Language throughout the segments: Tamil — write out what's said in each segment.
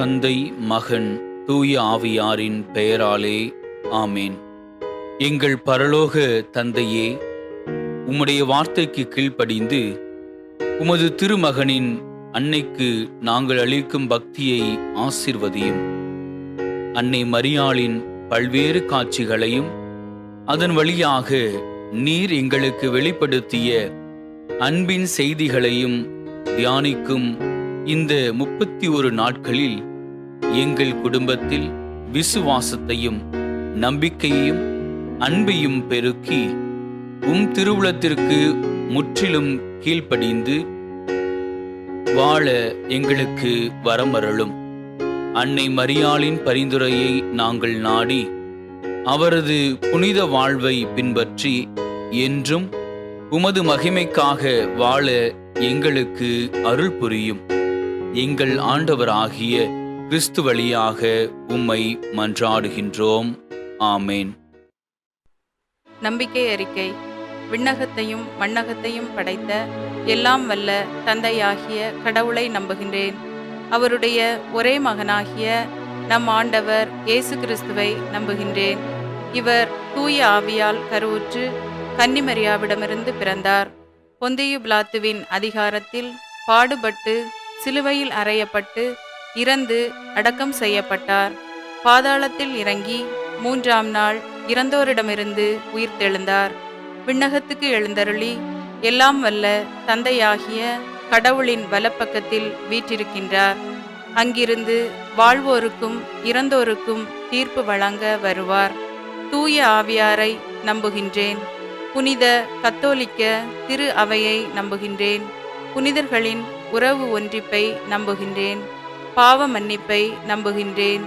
தந்தை, மகன், தூய ஆவியாரின் பெயராலே ஆமேன். எங்கள் பரலோக தந்தையே, உம்முடைய வார்த்தைக்கு கீழ்ப்படிந்து உமது திருமகனின் அன்னைக்கு நாங்கள் அளிக்கும் பக்தியை ஆசிர்வதியும். அன்னை மரியாளின் பல்வேறு காட்சிகளையும் அதன் வழியாக நீர் எங்களுக்கு வெளிப்படுத்திய அன்பின் செய்திகளையும் தியானிக்கும் இந்த 31 நாட்களில் எங்கள் குடும்பத்தில் விசுவாசத்தையும் நம்பிக்கையையும் அன்பையும் பெருக்கி திருவுளத்திற்கு முற்றிலும் கீழ்ப்படிந்து வாழ எங்களுக்கு வரமருளும். அன்னை மரியாளின் பரிந்துரையை நாங்கள் நாடி அவரது புனித வாழ்வை பின்பற்றி என்றும் உமது மகிமைக்காக வாழ எங்களுக்கு அருள் புரியும். எங்கள் ஆண்டவராகிய கிறிஸ்து வழியாக உம்மை மன்றாடுகின்றோம். ஆமேன். நம்பிக்கை அறிக்கை. விண்ணகத்தையும் மண்ணகத்தையும் படைத்த எல்லாம் வல்ல தந்தையாகிய கடவுளை நம்புகின்றேன். அவருடைய ஒரே மகனாகிய நம் ஆண்டவர் இயேசு கிறிஸ்துவை நம்புகின்றேன். இவர் தூய ஆவியால் கருவுற்று கன்னிமரியாவிடமிருந்து பிறந்தார். பொந்தியு பிலாத்துவின் அதிகாரத்தில் பாடுபட்டு சிலுவையில் அறையப்பட்டு இறந்து அடக்கம் செய்யப்பட்டார். பாதாளத்தில் இறங்கி 3ஆம் நாள் இறந்தோரிடமிருந்து உயிர்த்தெழுந்தார். விண்ணகத்துக்கு எழுந்தருளி எல்லாம் வல்ல தந்தையாகிய கடவுளின் வலப்பக்கத்தில் வீற்றிருக்கின்றார். அங்கிருந்து வாழ்வோருக்கும் இறந்தோருக்கும் தீர்ப்பு வழங்க வருவார். தூய ஆவியாரை நம்புகின்றேன். புனித கத்தோலிக்க திரு அவையை நம்புகின்றேன். புனிதர்களின் உறவு ஒன்றிப்பை நம்புகின்றேன். பாவ மன்னிப்பை நம்புகின்றேன்.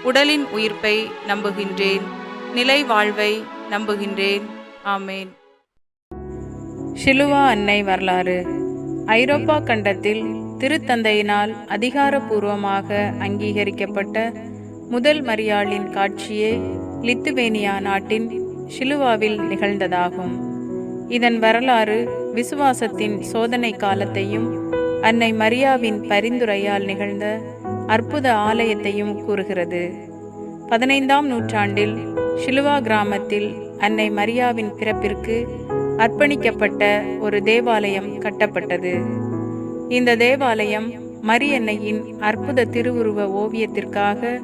உடலின் உயிர்ப்பை நம்புகின்றேன். நிலை வாழ்வை நம்புகின்றேன். ஆமேன். ஷிலுவா அன்னை வரலாறு. ஐரோப்பா கண்டத்தில் திருத்தந்தையினால் அதிகாரபூர்வமாக அங்கீகரிக்கப்பட்ட முதல் மரியாளின் காட்சியே லித்துவேனியா நாட்டின் ஷிலுவாவில் நிகழ்ந்ததாகும். இதன் வரலாறு விசுவாசத்தின் சோதனை காலத்தையும் அன்னை மரியாவின் பரிந்துரையால் நிகழ்ந்த அற்புத ஆலயத்தையும் கூறுகிறது. 15ஆம் நூற்றாண்டில் ஷிலுவா கிராமத்தில் அன்னை மரியாவின் பிறப்பிற்கு அர்ப்பணிக்கப்பட்ட ஒரு தேவாலயம் கட்டப்பட்டது. இந்த தேவாலயம் மரியன்னையின் அற்புத திருவுருவ ஓவியத்திற்காக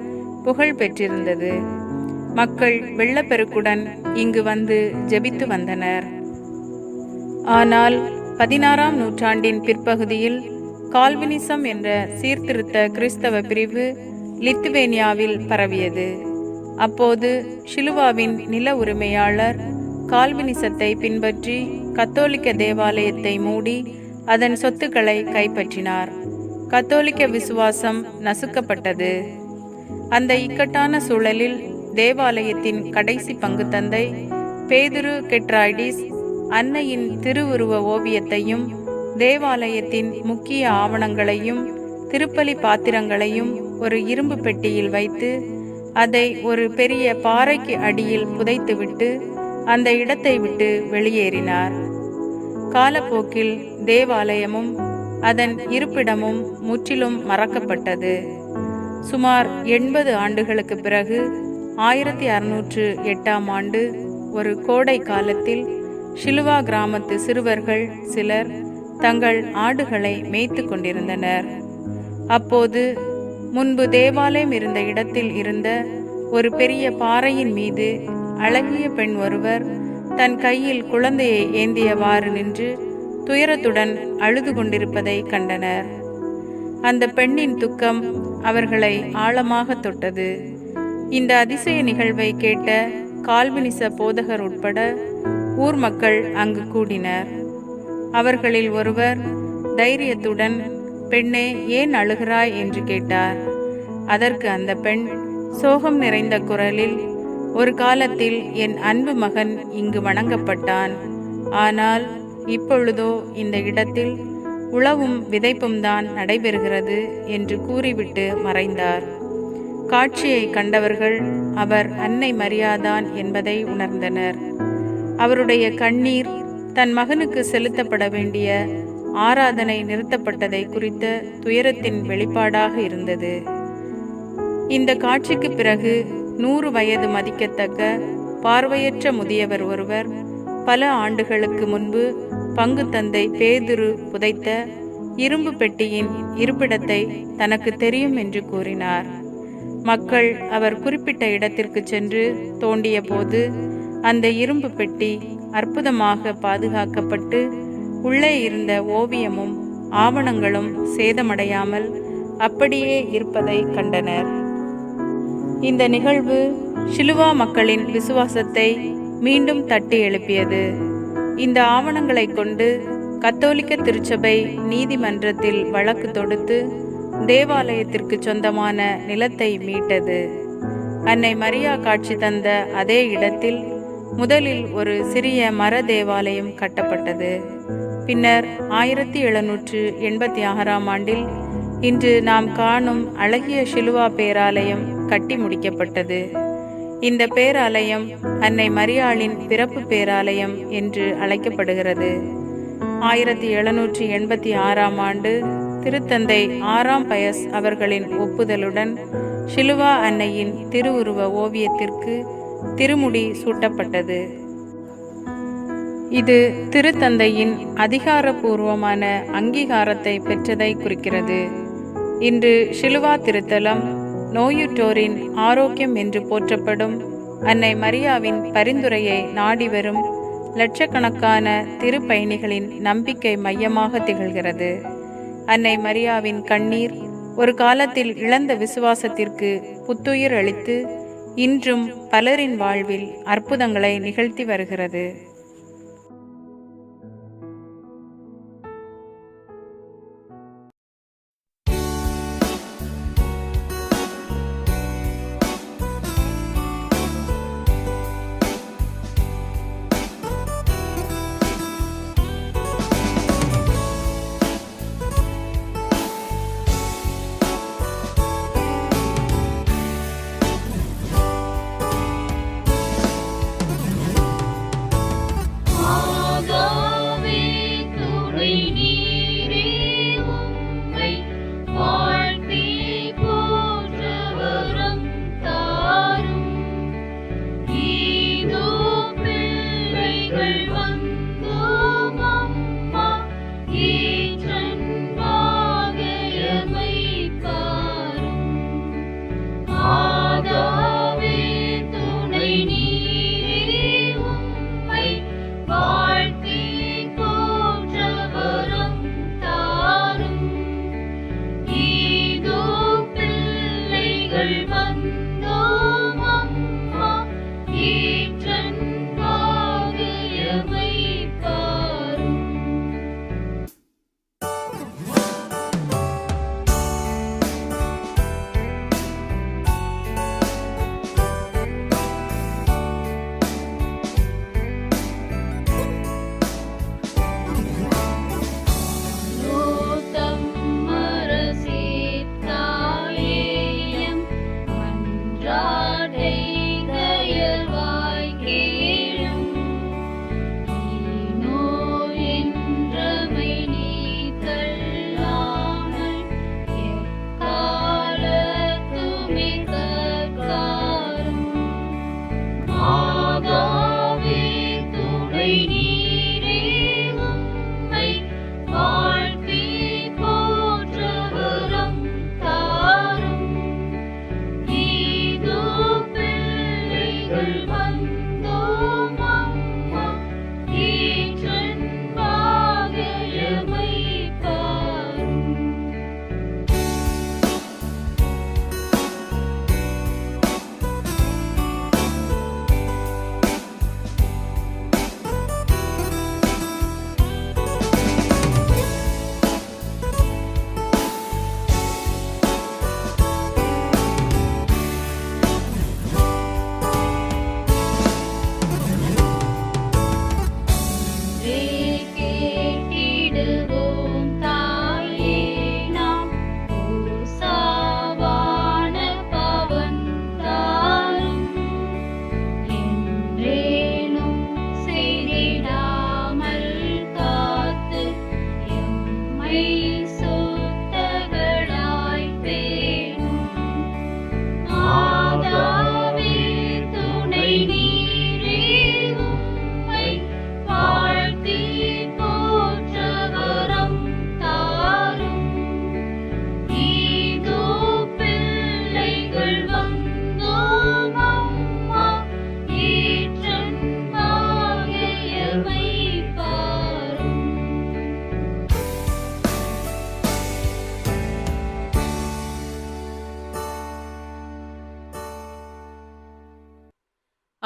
புகழ் பெற்றிருந்தது. மக்கள் வெள்ளப்பெருக்குடன் இங்கு வந்து ஜெபித்து வந்தனர். ஆனால் 16ஆம் நூற்றாண்டின் பிற்பகுதியில் கால்வினிசம் என்ற சீர்திருத்த கிறிஸ்தவ பிரிவு லித்துவேனியாவில் பரவியது. அப்போது ஷிலுவாவின் நில உரிமையாளர் கால்வினிசத்தை பின்பற்றி கத்தோலிக்க தேவாலயத்தை மூடி அதன் சொத்துக்களை கைப்பற்றினார். கத்தோலிக்க விசுவாசம் நசுக்கப்பட்டது. அந்த இக்கட்டான சூழலில் தேவாலயத்தின் கடைசி பங்கு தந்தை பேதுரு கெட்ராய்டிஸ் அன்னையின் திருவுருவ ஓவியத்தையும் தேவாலயத்தின் முக்கிய ஆவணங்களையும் திருப்பலி பாத்திரங்களையும் ஒரு இரும்பு பெட்டியில் வைத்து அதை ஒரு பெரிய பாறைக்கு அடியில் புதைத்துவிட்டு அந்த இடத்தை விட்டு வெளியேறினார். காலப்போக்கில் தேவாலயமும் அதன் இருப்பிடமும் முற்றிலும் மறக்கப்பட்டது. சுமார் 80 ஆண்டுகளுக்கு பிறகு 1608ஆம் ஆண்டு ஒரு கோடை காலத்தில் ஷிலுவா கிராமத்து சிறுவர்கள் சிலர் தங்கள் ஆடுகளை மேய்த்து கொண்டிருந்தனர். அப்போது முன்பு தேவாலயம் இருந்த இடத்தில் இருந்த ஒரு பெரிய பாறையின் மீது அழகிய பெண் ஒருவர் தன் கையில் குழந்தையை ஏந்தியவாறு நின்று துயரத்துடன் அழுது கொண்டிருப்பதை கண்டனர். அந்த பெண்ணின் துக்கம் அவர்களை ஆழமாக தொட்டது. இந்த அதிசய நிகழ்வை கேட்ட கால்வினிச போதகர் உட்பட ஊர் மக்கள் அங்கு கூடினர். அவர்களில் ஒருவர் தைரியத்துடன், பெண்ணே, ஏன் அழுகிறாய் என்று கேட்டார். அதற்கு அந்த பெண் சோகம் நிறைந்த குரலில், ஒரு காலத்தில் என் அன்பு மகன் இங்கு வணங்கப்பட்டான். ஆனால் இப்பொழுதோ இந்த இடத்தில் உழவும் விதைப்பும் தான் நடைபெறுகிறது என்று கூறிவிட்டு மறைந்தார். காட்சியை கண்டவர்கள் அவர் அன்னை மரியாதான் என்பதை உணர்ந்தனர். அவருடைய கண்ணீர் தன் மகனுக்கு செலுத்தப்பட வேண்டிய ஆராதனை நிறுத்தப்பட்டதை குறித்த துயரத்தின் வெளிப்பாடாக இருந்தது. இந்த காட்சிக்கு பிறகு 100 வயது மதிக்கத்தக்க பார்வையற்ற முதியவர் ஒருவர் பல ஆண்டுகளுக்கு முன்பு பங்கு தந்தை பேதுரு புதைத்த இரும்பு பெட்டியின் இருப்பிடத்தை தனக்கு தெரியும் என்று கூறினார். மக்கள் அவர் குறிப்பிட்ட இடத்திற்கு சென்று தோண்டிய போது அந்த இரும்பு பெட்டி அற்புதமாக பாதுகாக்கப்பட்டு உள்ளே இருந்த ஓவியமும் ஆவணங்களும் சேதமடையாமல் அப்படியே இருப்பதை கண்டனர். இந்த நிகழ்வு ஷிலுவா மக்களின் விசுவாசத்தை மீண்டும் தட்டி எழுப்பியது. இந்த ஆவணங்களை கொண்டு கத்தோலிக்க திருச்சபை நீதிமன்றத்தில் வழக்கு தொடுத்து தேவாலயத்திற்கு சொந்தமான நிலத்தை மீட்டது. அன்னை மரியா காட்சி தந்த அதே இடத்தில் முதலில் ஒரு சிறிய மர தேவாலயம் கட்டப்பட்டது. பின்னர் 1786ஆம் ஆண்டில் இன்று நாம் காணும் அழகிய ஷிலுவா பேராலயம் கட்டி முடிக்கப்பட்டது. இந்த பேராலயம் அன்னை மரியாளின் பிறப்பு பேராலயம் என்று அழைக்கப்படுகிறது. 1786ஆம் ஆண்டு திருத்தந்தை 6ஆம் பயஸ் அவர்களின் ஒப்புதலுடன் ஷிலுவா அன்னையின் திருவுருவ ஓவியத்திற்கு திருமுடி சூட்டப்பட்டது. இது திருத்தந்தையின் அதிகாரபூர்வமான அங்கீகாரத்தை பெற்றதை குறிக்கிறது. இன்று ஷிலுவா திருத்தலம் நோயுற்றோரின் ஆரோக்கியம் என்று போற்றப்படும் அன்னை மரியாவின் பரிந்துரையை நாடி வரும் லட்சக்கணக்கான திருப்பயணிகளின் நம்பிக்கை மையமாக திகழ்கிறது. அன்னை மரியாவின் கண்ணீர் ஒரு காலத்தில் இழந்த விசுவாசத்திற்கு புத்துயிர் அளித்து இன்றும் பலரின் வாழ்வில் அற்புதங்களை நிகழ்த்தி வருகிறது.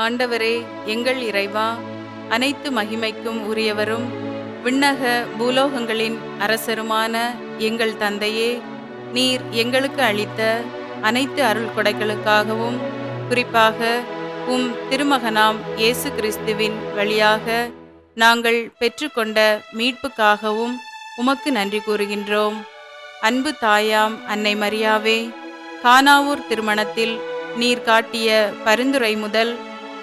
ஆண்டவரே, எங்கள் இறைவா, அனைத்து மகிமைக்கும் உரியவரும் விண்ணக பூலோகங்களின் அரசருமான எங்கள் தந்தையே, நீர் எங்களுக்கு அளித்த அனைத்து அருள் கொடைகளுக்காகவும் குறிப்பாக திருமகனாம் இயேசு கிறிஸ்துவின் வழியாக நாங்கள் பெற்றுக்கொண்ட மீட்புக்காகவும் உமக்கு நன்றி கூறுகின்றோம். அன்பு தாயாம் அன்னை மரியாவே, கானாவூர் திருமணத்தில் நீர் காட்டிய பரிந்துரை முதல்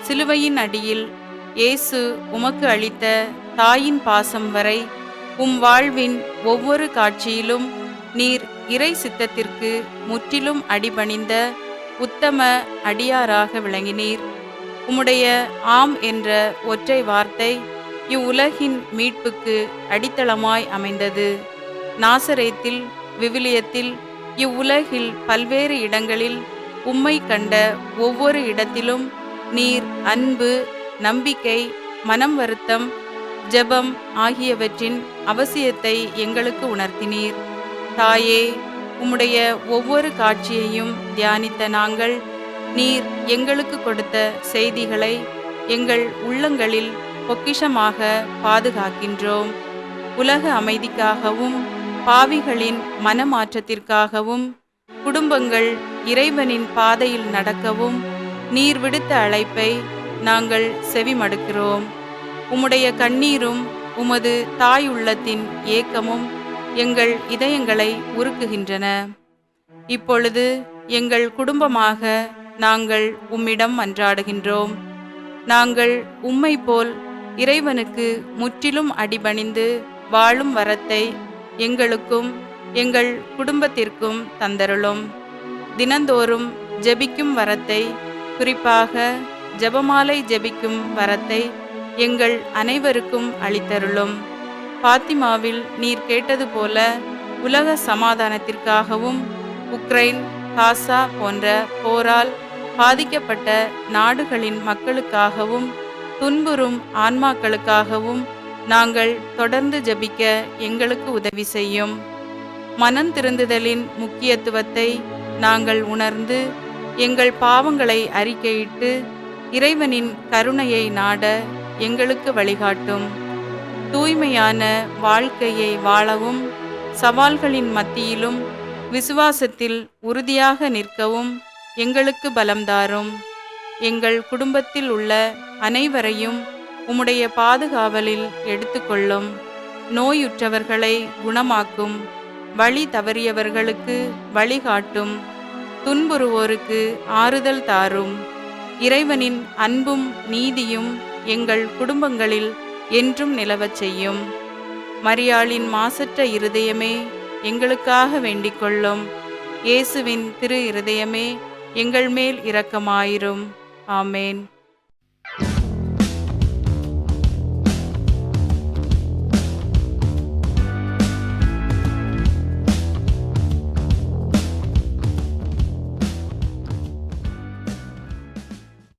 சிலுவையின் அடியில் இயேசு உமக்கு அளித்த தாயின் பாசம் வரை வாழ்வின் ஒவ்வொரு காட்சியிலும் நீர் இறை சித்தத்திற்கு முற்றிலும் அடிபணிந்த உத்தம அடியாராக விளங்கினீர். உம்முடைய ஆம் என்ற ஒற்றை வார்த்தை இவ்வுலகின் மீட்புக்கு அடித்தளமாய் அமைந்தது. நாசரேத்தில், விவிலியத்தில், இவ்வுலகில் பல்வேறு இடங்களில் உம்மை கண்ட ஒவ்வொரு இடத்திலும் நீர் அன்பு, நம்பிக்கை, மனம் வருத்தம், ஜெபம் ஆகியவற்றின் அவசியத்தை எங்களுக்கு உணர்த்தினீர். தாயே, உம்முடைய ஒவ்வொரு காட்சியையும் தியானித்த நாங்கள் நீர் எங்களுக்கு கொடுத்த செய்திகளை எங்கள் உள்ளங்களில் பொக்கிஷமாக பாதுகாக்கின்றோம். உலக அமைதிக்காகவும் பாவிகளின் மனமாற்றத்திற்காகவும் குடும்பங்கள் இறைவனின் பாதையில் நடக்கவும் நீர் விடுத்த அழைப்பை நாங்கள் செவிமடுக்கிறோம். உம்முடைய கண்ணீரும் உமது தாய் உள்ளத்தின் ஏக்கமும் எங்கள் இதயங்களை உருக்குகின்றன. இப்பொழுது எங்கள் குடும்பமாக நாங்கள் உம்மிடம் மன்றாடுகின்றோம். நாங்கள் உம்மை போல் இறைவனுக்கு முற்றிலும் அடிபணிந்து வாழும் வரத்தை எங்களுக்கும் எங்கள் குடும்பத்திற்கும் தந்தருளும். தினந்தோறும் ஜெபிக்கும் வரத்தை, குறிப்பாக ஜெபமாலை ஜெபிக்கும் வரத்தை எங்கள் அனைவருக்கும் அளித்தருளும். பாத்திமாவில் நீர் கேட்டது போல உலக சமாதானத்திற்காகவும் உக்ரைன், காசா போன்ற போரால் பாதிக்கப்பட்ட நாடுகளின் மக்களுக்காகவும் துன்புறும் ஆன்மாக்களுக்காகவும் நாங்கள் தொடர்ந்து ஜெபிக்க எங்களுக்கு உதவி செய்யும். மனம் திருந்துதலின் முக்கியத்துவத்தை நாங்கள் உணர்ந்து எங்கள் பாவங்களை அறிக்கையிட்டு இறைவனின் கருணையை நாட எங்களுக்கு வழிகாட்டும். தூய்மையான வாழ்க்கையை வாழவும் சவால்களின் மத்தியிலும் விசுவாசத்தில் உறுதியாக நிற்கவும் எங்களுக்கு பலம் தாரும். எங்கள் குடும்பத்தில் உள்ள அனைவரையும் உம்முடைய பாதுகாவலில் எடுத்துக்கொள்ளும். நோயுற்றவர்களை குணமாக்கும். வழி தவறியவர்களுக்கு வழிகாட்டும். துன்புறுவோருக்கு ஆறுதல் தாரும். இறைவனின் அன்பும் நீதியும் எங்கள் குடும்பங்களில் என்றும் நிலவச் செய்யும். மரியாளின் மாசற்ற இருதயமே, எங்களுக்காக வேண்டிக் கொள்ளும். இயேசுவின் திரு இருதயமே, எங்கள் மேல் இரக்கமாயிரும். ஆமேன்.